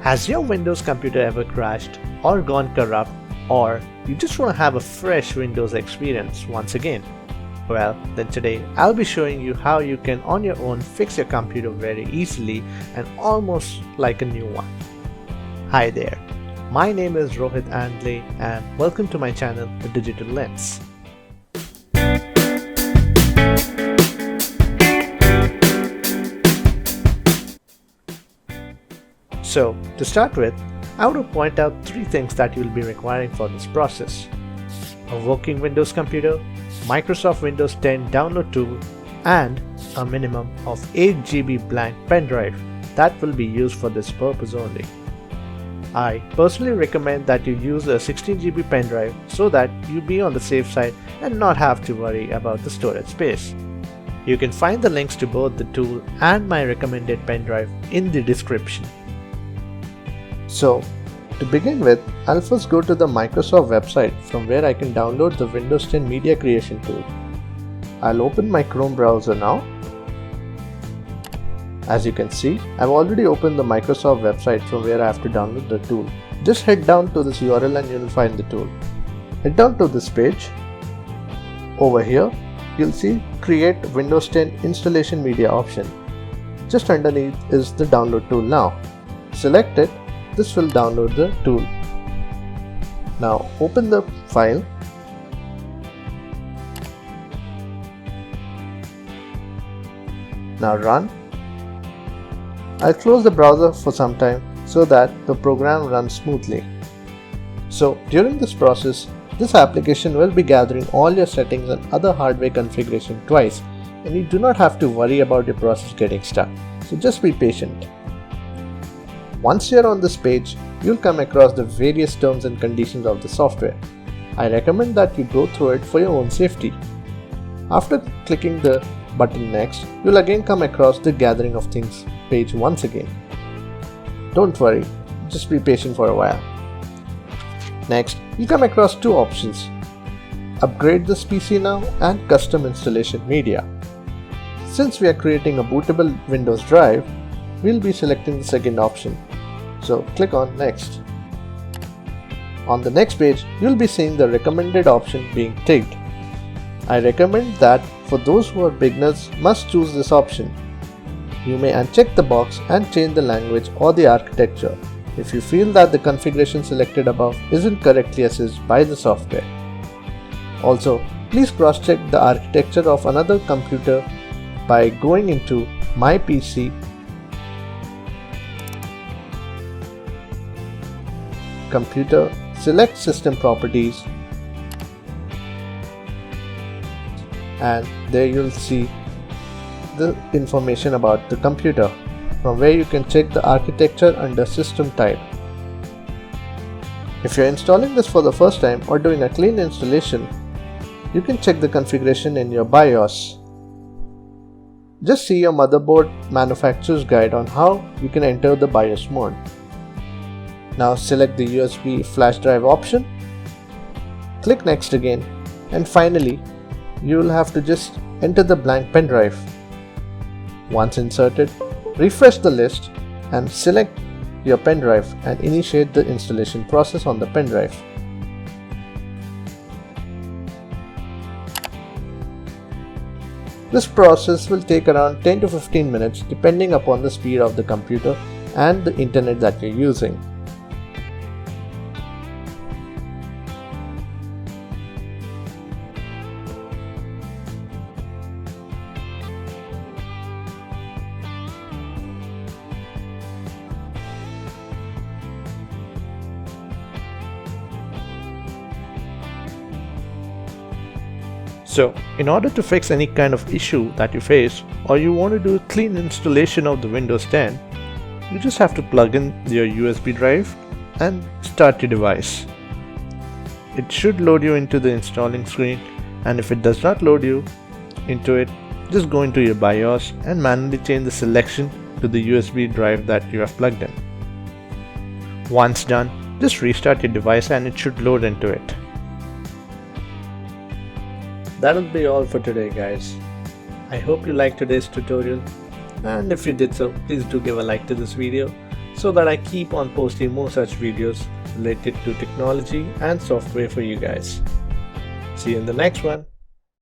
Has your Windows computer ever crashed or gone corrupt, or you just want to have a fresh Windows experience once again? Well, then today I'll be showing you how you can on your own fix your computer very easily and almost like a new one. Hi there, my name is Rohit Andle and welcome to my channel, The Digital Lens. So, to start with, I want to point out three things that you will be requiring for this process: a working Windows computer, Microsoft Windows 10 download tool, and a minimum of 8 GB blank pen drive that will be used for this purpose only. I personally recommend that you use a 16 GB pen drive so that you be on the safe side and not have to worry about the storage space. You can find the links to both the tool and my recommended pen drive in the description. So, to begin with, I'll first go to the Microsoft website from where I can download the Windows 10 Media Creation tool. I'll open my Chrome browser now. As you can see, I've already opened the Microsoft website from where I have to download the tool. Just head down to this URL and you'll find the tool. Head down to this page. Over here, you'll see Create Windows 10 Installation Media option. Just underneath is the download tool now. Select it. This will download the tool. Now open the file. Now run. I'll close the browser for some time so that the program runs smoothly. So during this process, this application will be gathering all your settings and other hardware configuration twice, and you do not have to worry about your process getting stuck. So just be patient. Once you're on this page, you'll come across the various terms and conditions of the software. I recommend that you go through it for your own safety. After clicking the button next, you'll again come across the gathering of things page once again. Don't worry, just be patient for a while. Next, you come across two options: upgrade this PC now and custom installation media. Since we are creating a bootable Windows drive, we'll be selecting the second option. So click on next. On the next page, you'll be seeing the recommended option being ticked. I recommend that for those who are beginners must choose this option. You may uncheck the box and change the language or the architecture if you feel that the configuration selected above isn't correctly assessed by the software. Also, please cross-check the architecture of another computer by going into My PC, Computer, select System Properties, and there you'll see the information about the computer, from where you can check the architecture under System Type. If you're installing this for the first time or doing a clean installation, you can check the configuration in your BIOS. Just see your motherboard manufacturer's guide on how you can enter the BIOS mode. Now select the USB flash drive option, click next again, and finally you will have to just enter the blank pen drive. Once inserted, refresh the list and select your pen drive and initiate the installation process on the pen drive. This process will take around 10 to 15 minutes depending upon the speed of the computer and the internet that you're using. So, in order to fix any kind of issue that you face, or you want to do a clean installation of the Windows 10, you just have to plug in your USB drive and start your device. It should load you into the installing screen, and if it does not load you into it, just go into your BIOS and manually change the selection to the USB drive that you have plugged in. Once done, just restart your device and it should load into it. That'll be all for today, guys. I hope you liked today's tutorial, and if you did so, please do give a like to this video, so that I keep on posting more such videos related to technology and software for you guys. See you in the next one.